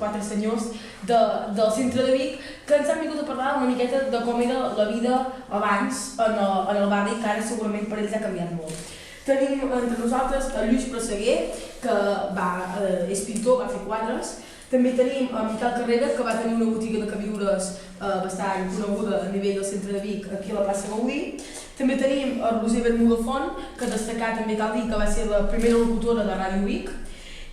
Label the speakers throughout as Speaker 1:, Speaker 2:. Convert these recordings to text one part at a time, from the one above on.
Speaker 1: 4 senyors del centre de Vic que ens han vingut a parlar una miqueta de com era la vida abans en el barri, que ara segurament per ells ha canviat molt. Tenim entre nosaltres el Lluís Presseguer, que és pintor, va fer quadres. També tenim el Miquel Carrera, que va tenir una botiga de queviures bastant coneguda a nivell del centre de Vic, aquí a la plaça Gaudí. També tenim el Roser Bermuda Font, que destacat també cal dir que va ser la primera locutora de Ràdio Vic.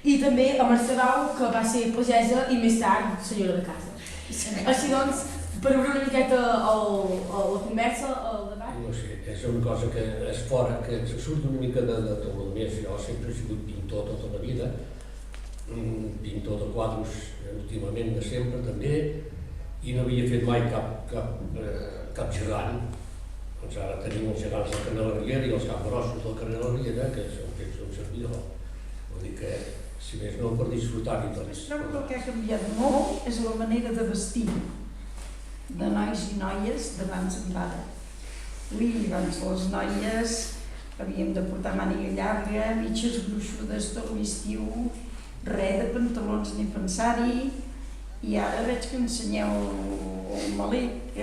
Speaker 1: I també a Mercè Bau, que va ser pagesa i més tard senyora de casa. Així doncs, per obrir una miqueta la conversa, el debat.
Speaker 2: No sé, és una cosa que és fora, que surt una mica de tot el més. Jo sempre he sigut pintor tota la vida, pintor de quadros últimament de sempre també, i no havia fet mai cap gegant. Doncs ara tenim els gegants del carrer de la Riera i els capgrossos del carrer de la Riera, que són fets d'un servidor. Vull dir que, si més no, per disfrutar-hi tots.
Speaker 3: Trobo que el que ha canviat molt és la manera de vestir de nois i noies d'abans en ara. Abans les noies havíem de portar màniga llarga, mitges gruixudes tot l'estiu, res de pantalons ni pensar-hi, i ara veig que ensenyeu el malic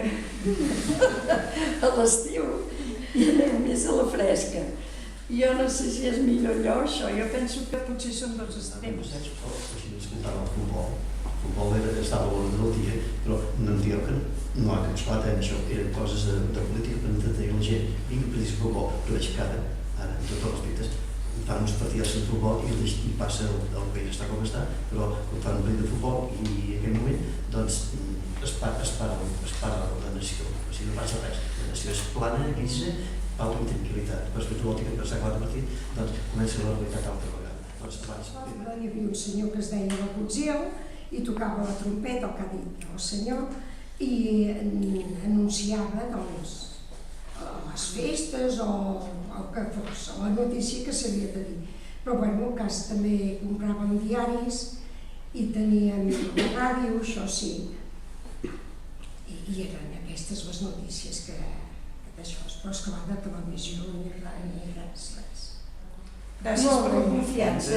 Speaker 3: a l'estiu i aneu més a la fresca. Jo no sé si és millor allò o això, jo penso que potser són dos extrems.
Speaker 4: Escoltava el futbol. El futbol estava a l'ordre del dia, però no em digueu que no ha cansat, això eren coses de política per entretenir la gent. Vinga, per dir futbol, però veig que ara, en tots els respectes, fan uns partits de futbol i passa el país està com està, però quan fan un partit de futbol i en aquell moment, doncs, es para la nació, o sigui, no passa res. La nació és plana, grisa, pau i tranquil·litat. Però després tu vol dir que per acabar el partit, doncs comença la realitat altra vegada. Doncs abans...
Speaker 5: Hi havia un senyor que es deia la Cotziel i tocava la trompeta, el que ha dit el senyor, i anunciava doncs, les festes o el que fos, la notícia que s'havia de dir. Però bueno, a casa també compràvem diaris i teníem la ràdio, això sí, i eren aquestes les notícies que d'això, però és que va de televisió ni res.
Speaker 3: Gràcies per la confiança.